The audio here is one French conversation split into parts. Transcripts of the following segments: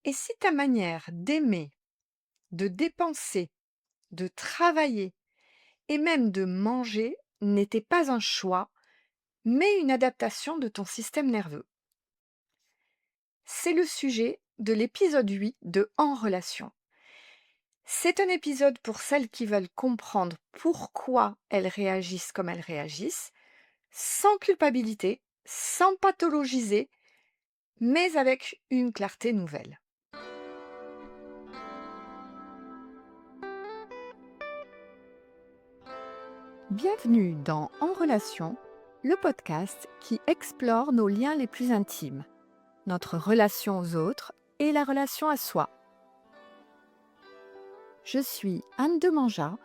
Et si ta manière d'aimer, de dépenser, de travailler et même de manger n'était pas un choix, mais une adaptation de ton système nerveux? C'est le sujet de l'épisode 8 de En relation. C'est un épisode pour celles qui veulent comprendre pourquoi elles réagissent comme elles réagissent, sans culpabilité, sans pathologiser, mais avec une clarté nouvelle. Bienvenue dans En relation, le podcast qui explore nos liens les plus intimes, notre relation aux autres et la relation à soi. Je suis Anne Demanja,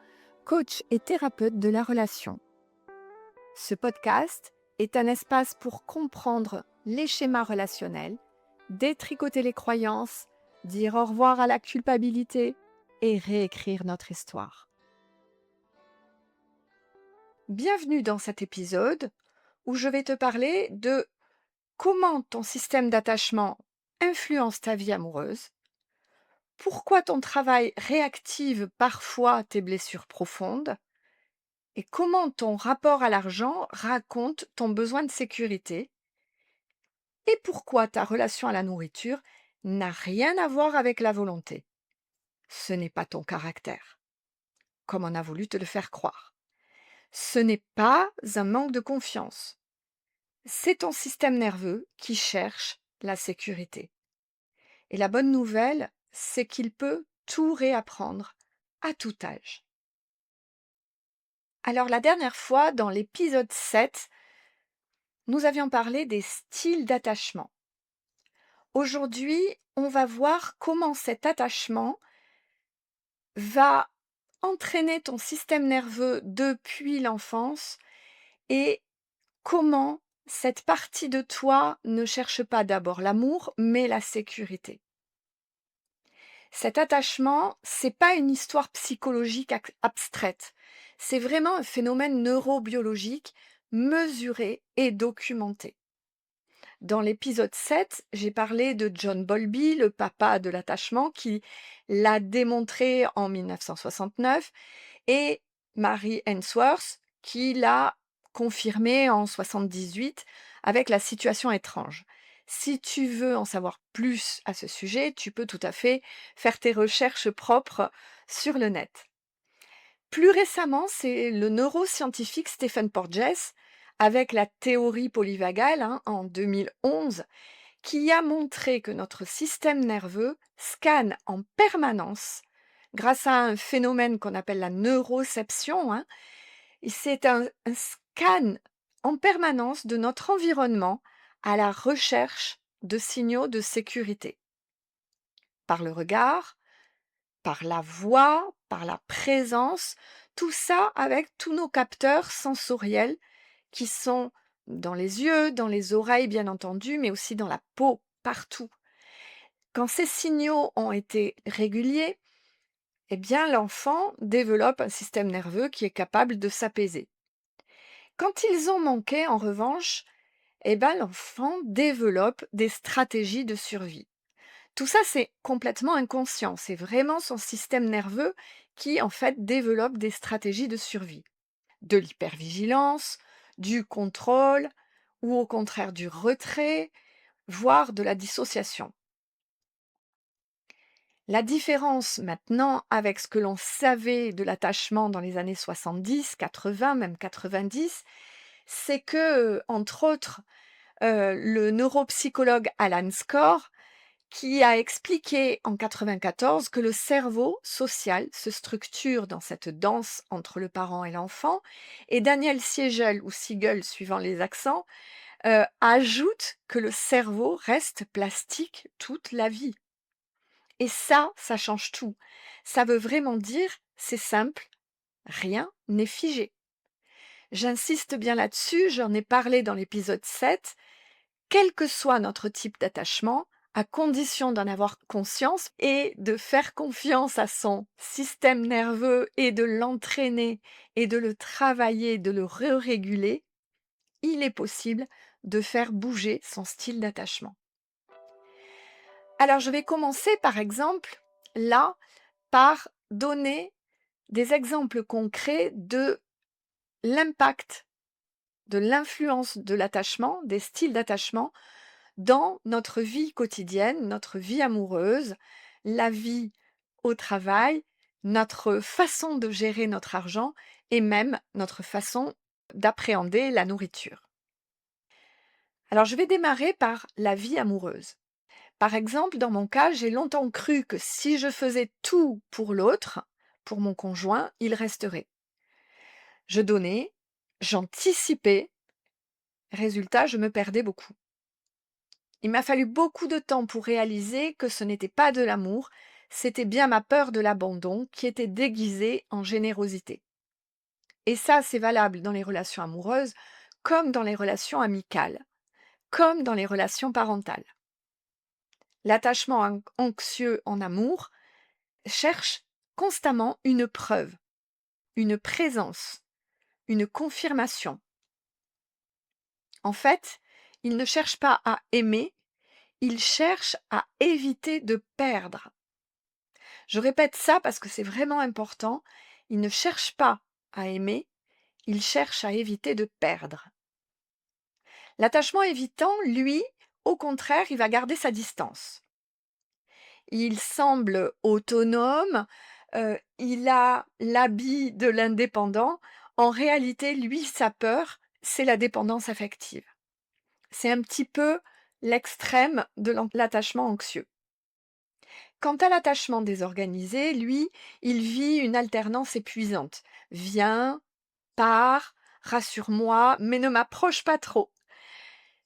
coach et thérapeute de la relation. Ce podcast est un espace pour comprendre les schémas relationnels, détricoter les croyances, dire au revoir à la culpabilité et réécrire notre histoire. Bienvenue dans cet épisode où je vais te parler de comment ton système d'attachement influence ta vie amoureuse, pourquoi ton travail réactive parfois tes blessures profondes et comment ton rapport à l'argent raconte ton besoin de sécurité et pourquoi ta relation à la nourriture n'a rien à voir avec la volonté. Ce n'est pas ton caractère, comme on a voulu te le faire croire. Ce n'est pas un manque de confiance. C'est ton système nerveux qui cherche la sécurité. Et la bonne nouvelle, c'est qu'il peut tout réapprendre à tout âge. Alors la dernière fois, dans l'épisode 7, nous avions parlé des styles d'attachement. Aujourd'hui, on va voir comment cet attachement va entraîner ton système nerveux depuis l'enfance et comment cette partie de toi ne cherche pas d'abord l'amour, mais la sécurité. Cet attachement, c'est pas une histoire psychologique abstraite. C'est vraiment un phénomène neurobiologique mesuré et documenté. Dans l'épisode 7, j'ai parlé de John Bowlby, le papa de l'attachement, qui l'a démontré en 1969, et Mary Ainsworth, qui l'a confirmé en 78 avec la situation étrange. Si tu veux en savoir plus à ce sujet, tu peux tout à fait faire tes recherches propres sur le net. Plus récemment, c'est le neuroscientifique Stephen Porges, avec la théorie polyvagale en 2011, qui a montré que notre système nerveux scanne en permanence, grâce à un phénomène qu'on appelle la neuroception, et c'est un scan en permanence de notre environnement à la recherche de signaux de sécurité. Par le regard, par la voix, par la présence, tout ça avec tous nos capteurs sensoriels qui sont dans les yeux, dans les oreilles bien entendu, mais aussi dans la peau, partout. Quand ces signaux ont été réguliers, eh bien l'enfant développe un système nerveux qui est capable de s'apaiser. Quand ils ont manqué, en revanche, eh ben, l'enfant développe des stratégies de survie. Tout ça, c'est complètement inconscient. C'est vraiment son système nerveux qui, en fait, développe des stratégies de survie. De l'hypervigilance, du contrôle, ou au contraire du retrait, voire de la dissociation. La différence maintenant avec ce que l'on savait de l'attachement dans les années 70, 80, même 90, c'est que, entre autres, le neuropsychologue Alan Score, qui a expliqué en 94 que le cerveau social se structure dans cette danse entre le parent et l'enfant, et Daniel Siegel ou Siegel suivant les accents, ajoute que le cerveau reste plastique toute la vie. Et ça change tout. Ça veut vraiment dire, c'est simple, rien n'est figé. J'insiste bien là-dessus, j'en ai parlé dans l'épisode 7. Quel que soit notre type d'attachement, à condition d'en avoir conscience et de faire confiance à son système nerveux et de l'entraîner et de le travailler, de le réguler, il est possible de faire bouger son style d'attachement. Alors je vais commencer par exemple, là, par donner des exemples concrets de l'impact, de l'influence de l'attachement, des styles d'attachement dans notre vie quotidienne, notre vie amoureuse, la vie au travail, notre façon de gérer notre argent et même notre façon d'appréhender la nourriture. Alors je vais démarrer par la vie amoureuse. Par exemple, dans mon cas, j'ai longtemps cru que si je faisais tout pour l'autre, pour mon conjoint, il resterait. Je donnais, j'anticipais, résultat, je me perdais beaucoup. Il m'a fallu beaucoup de temps pour réaliser que ce n'était pas de l'amour, c'était bien ma peur de l'abandon qui était déguisée en générosité. Et ça, c'est valable dans les relations amoureuses, comme dans les relations amicales, comme dans les relations parentales. L'attachement anxieux en amour cherche constamment une preuve, une présence, une confirmation. En fait, il ne cherche pas à aimer, il cherche à éviter de perdre. Je répète ça parce que c'est vraiment important. Il ne cherche pas à aimer, il cherche à éviter de perdre. L'attachement évitant, lui, au contraire, il va garder sa distance. Il semble autonome, il a l'habit de l'indépendant. En réalité, lui, sa peur, c'est la dépendance affective. C'est un petit peu l'extrême de l'attachement anxieux. Quant à l'attachement désorganisé, lui, il vit une alternance épuisante. Viens, pars, rassure-moi, mais ne m'approche pas trop.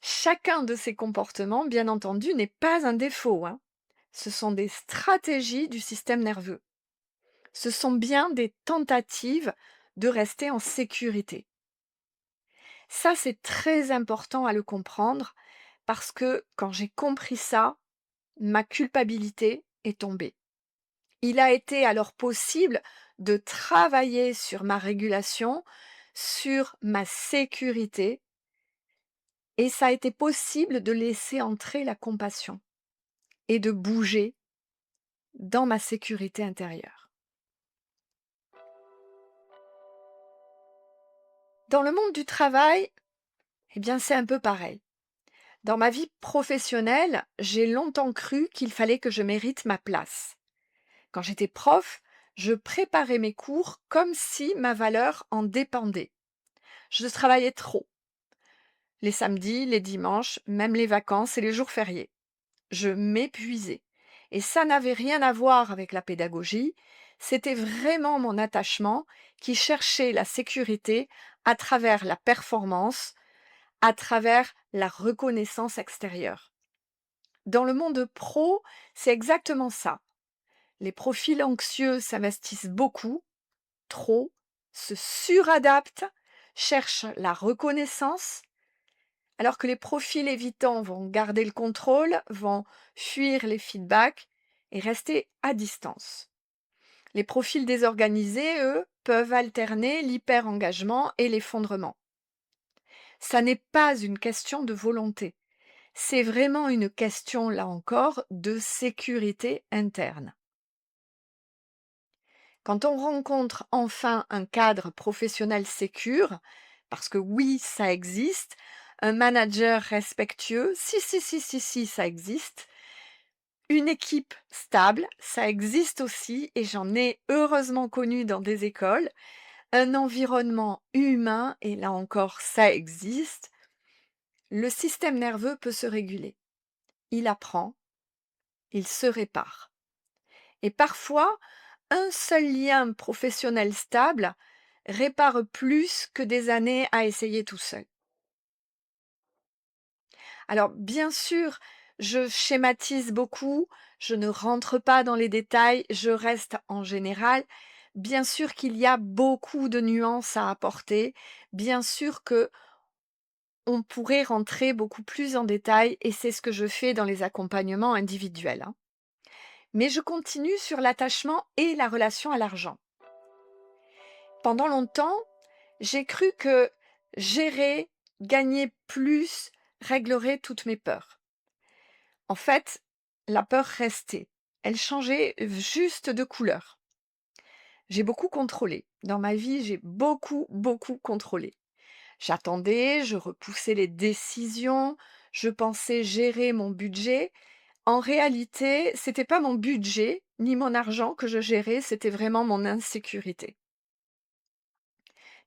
Chacun de ces comportements, bien entendu, n'est pas un défaut, hein. Ce sont des stratégies du système nerveux. Ce sont bien des tentatives de rester en sécurité. Ça, c'est très important à le comprendre parce que quand j'ai compris ça, ma culpabilité est tombée. Il a été alors possible de travailler sur ma régulation, sur ma sécurité, et ça a été possible de laisser entrer la compassion et de bouger dans ma sécurité intérieure. Dans le monde du travail, eh bien c'est un peu pareil. Dans ma vie professionnelle, j'ai longtemps cru qu'il fallait que je mérite ma place. Quand j'étais prof, je préparais mes cours comme si ma valeur en dépendait. Je travaillais trop. Les samedis, les dimanches, même les vacances et les jours fériés. Je m'épuisais. Et ça n'avait rien à voir avec la pédagogie, c'était vraiment mon attachement qui cherchait la sécurité à travers la performance, à travers la reconnaissance extérieure. Dans le monde pro, c'est exactement ça. Les profils anxieux s'investissent beaucoup, trop, se suradaptent, cherchent la reconnaissance, alors que les profils évitants vont garder le contrôle, vont fuir les feedbacks et rester à distance. Les profils désorganisés, eux, peuvent alterner l'hyper-engagement et l'effondrement. Ça n'est pas une question de volonté, c'est vraiment une question, là encore, de sécurité interne. Quand on rencontre enfin un cadre professionnel sécure, parce que oui, ça existe, un manager respectueux, si, ça existe, une équipe stable, ça existe aussi, et j'en ai heureusement connu dans des écoles, un environnement humain, et là encore, ça existe, le système nerveux peut se réguler. Il apprend, il se répare. Et parfois, un seul lien professionnel stable répare plus que des années à essayer tout seul. Alors, bien sûr, je schématise beaucoup, je ne rentre pas dans les détails, je reste en général. Bien sûr qu'il y a beaucoup de nuances à apporter, bien sûr que on pourrait rentrer beaucoup plus en détail et c'est ce que je fais dans les accompagnements individuels, hein. Mais je continue sur l'attachement et la relation à l'argent. Pendant longtemps, j'ai cru que gérer, gagner plus réglerait toutes mes peurs. En fait, la peur restait. Elle changeait juste de couleur. J'ai beaucoup contrôlé. Dans ma vie, j'ai beaucoup, beaucoup contrôlé. J'attendais, je repoussais les décisions, je pensais gérer mon budget. En réalité, c'était pas mon budget ni mon argent que je gérais, c'était vraiment mon insécurité.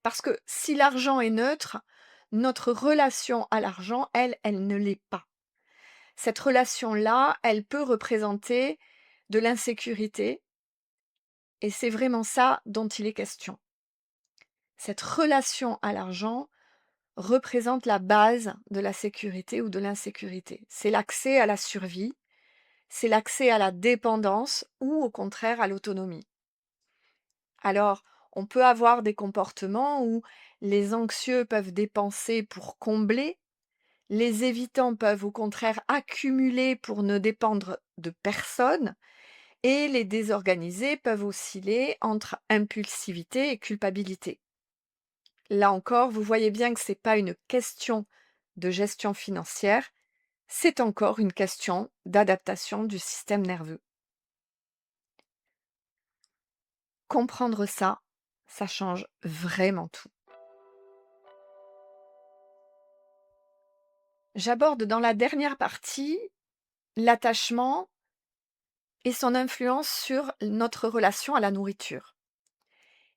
Parce que si l'argent est neutre, notre relation à l'argent, elle ne l'est pas. Cette relation-là, elle peut représenter de l'insécurité et c'est vraiment ça dont il est question. Cette relation à l'argent représente la base de la sécurité ou de l'insécurité. C'est l'accès à la survie, c'est l'accès à la dépendance ou au contraire à l'autonomie. Alors, on peut avoir des comportements où les anxieux peuvent dépenser pour combler, les évitants peuvent au contraire accumuler pour ne dépendre de personne, et les désorganisés peuvent osciller entre impulsivité et culpabilité. Là encore, vous voyez bien que ce n'est pas une question de gestion financière, c'est encore une question d'adaptation du système nerveux. Comprendre ça, ça change vraiment tout. J'aborde dans la dernière partie l'attachement et son influence sur notre relation à la nourriture.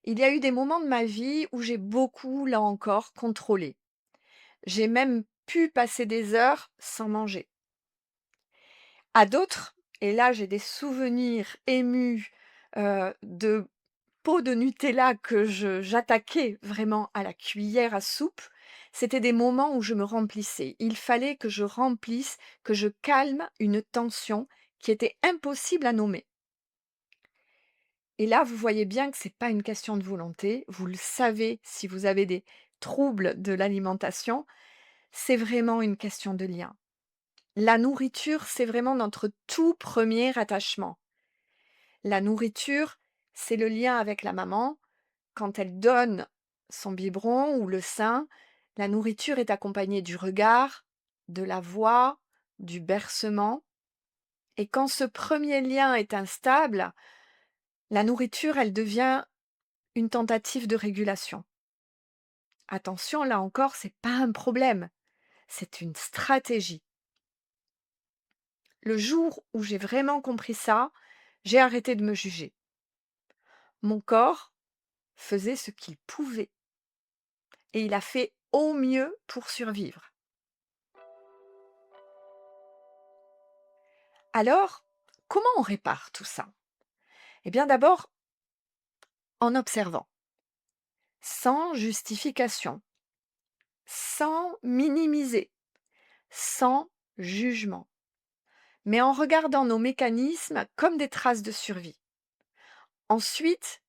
Il y a eu des moments de ma vie où j'ai beaucoup, là encore, contrôlé. J'ai même pu passer des heures sans manger. À d'autres, et là j'ai des souvenirs émus de pots de Nutella que j'attaquais vraiment à la cuillère à soupe, c'était des moments où je me remplissais. Il fallait que je remplisse, que je calme une tension qui était impossible à nommer. Et là, vous voyez bien que c'est pas une question de volonté. Vous le savez si vous avez des troubles de l'alimentation, c'est vraiment une question de lien. La nourriture, c'est vraiment notre tout premier attachement. La nourriture, c'est le lien avec la maman. Quand elle donne son biberon ou le sein, la nourriture est accompagnée du regard, de la voix, du bercement. Et quand ce premier lien est instable, la nourriture, elle devient une tentative de régulation. Attention, là encore, c'est pas un problème, c'est une stratégie. Le jour où j'ai vraiment compris ça, j'ai arrêté de me juger. Mon corps faisait ce qu'il pouvait et il a fait au mieux pour survivre. Alors, comment on répare tout ça? Eh bien d'abord, en observant, sans justification, sans minimiser, sans jugement, mais en regardant nos mécanismes comme des traces de survie. Ensuite,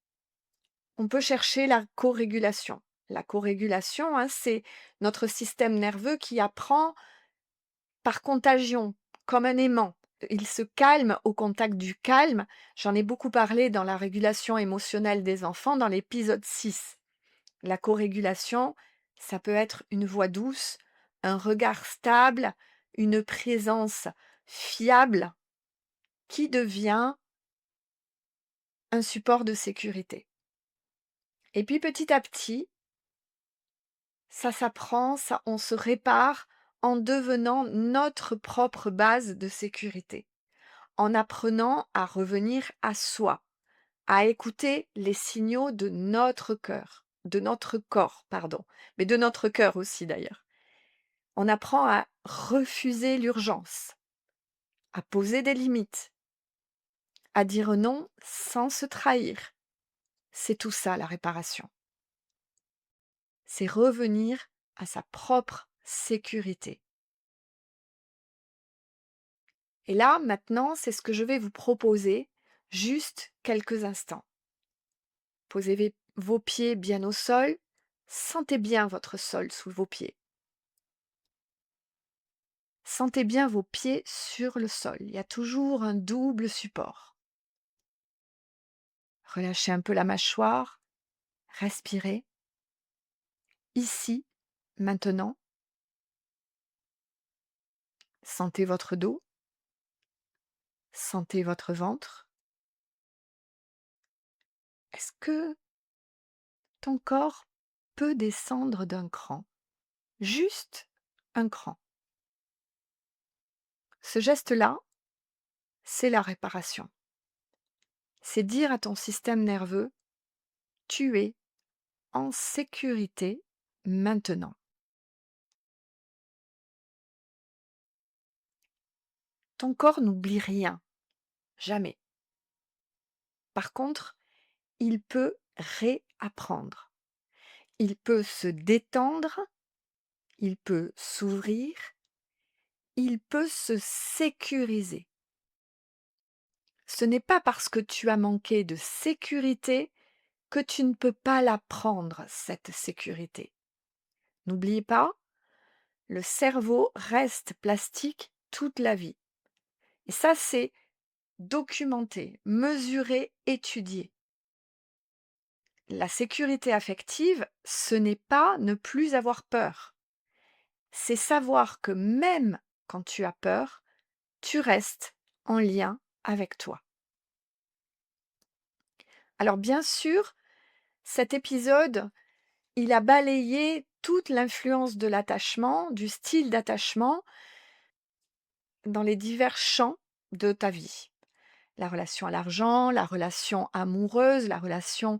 on peut chercher la co-régulation. La co-régulation, hein, c'est notre système nerveux qui apprend par contagion, comme un aimant. Il se calme au contact du calme. J'en ai beaucoup parlé dans la régulation émotionnelle des enfants dans l'épisode 6. La co-régulation, ça peut être une voix douce, un regard stable, une présence fiable qui devient un support de sécurité. Et puis petit à petit, ça s'apprend, ça, on se répare en devenant notre propre base de sécurité, en apprenant à revenir à soi, à écouter les signaux de notre corps, pardon, mais de notre cœur aussi d'ailleurs. On apprend à refuser l'urgence, à poser des limites, à dire non sans se trahir. C'est tout ça la réparation. C'est revenir à sa propre sécurité. Et là, maintenant, c'est ce que je vais vous proposer, juste quelques instants. Posez vos pieds bien au sol, sentez bien votre sol sous vos pieds. Sentez bien vos pieds sur le sol, il y a toujours un double support. Relâchez un peu la mâchoire, respirez. Ici, maintenant, sentez votre dos. Sentez votre ventre. Est-ce que ton corps peut descendre d'un cran? Juste un cran. Ce geste-là, c'est la réparation. C'est dire à ton système nerveux, tu es en sécurité maintenant. Ton corps n'oublie rien, jamais. Par contre, il peut réapprendre. Il peut se détendre, il peut s'ouvrir, il peut se sécuriser. Ce n'est pas parce que tu as manqué de sécurité que tu ne peux pas la prendre, cette sécurité. N'oublie pas, le cerveau reste plastique toute la vie. Et ça, c'est documenté, mesuré, étudié. La sécurité affective, ce n'est pas ne plus avoir peur. C'est savoir que même quand tu as peur, tu restes en lien avec toi. Alors bien sûr, cet épisode, il a balayé toute l'influence de l'attachement, du style d'attachement dans les divers champs de ta vie. La relation à l'argent, la relation amoureuse, la relation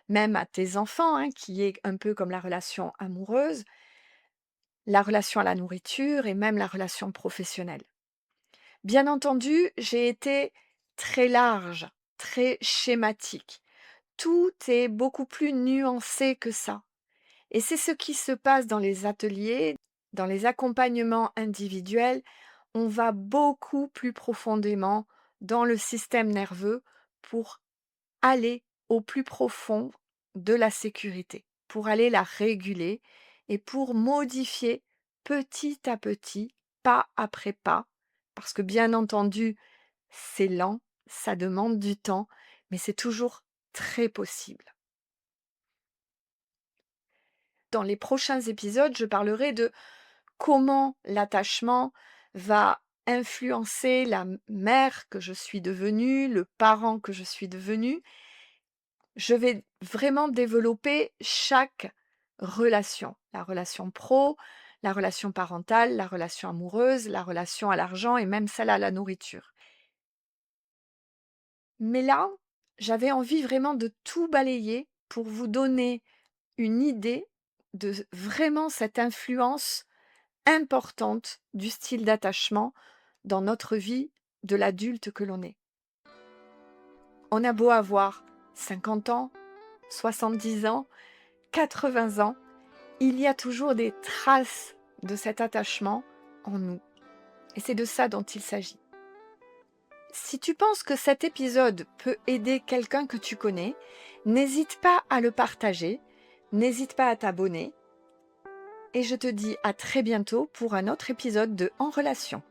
même à tes enfants, hein, qui est un peu comme la relation amoureuse, la relation à la nourriture et même la relation professionnelle. Bien entendu, j'ai été très large, très schématique. Tout est beaucoup plus nuancé que ça. Et c'est ce qui se passe dans les ateliers, dans les accompagnements individuels. On va beaucoup plus profondément dans le système nerveux pour aller au plus profond de la sécurité, pour aller la réguler et pour modifier petit à petit, pas après pas, parce que bien entendu, c'est lent, ça demande du temps, mais c'est toujours très possible. Dans les prochains épisodes, je parlerai de comment l'attachement va influencer la mère que je suis devenue, le parent que je suis devenu. Je vais vraiment développer chaque relation, la relation pro, la relation parentale, la relation amoureuse, la relation à l'argent et même celle à la nourriture. Mais là, j'avais envie vraiment de tout balayer pour vous donner une idée de vraiment cette influence importante du style d'attachement dans notre vie de l'adulte que l'on est. On a beau avoir 50 ans, 70 ans, 80 ans, il y a toujours des traces de cet attachement en nous. Et c'est de ça dont il s'agit. Si tu penses que cet épisode peut aider quelqu'un que tu connais, n'hésite pas à le partager, n'hésite pas à t'abonner. Et je te dis à très bientôt pour un autre épisode de En Relation.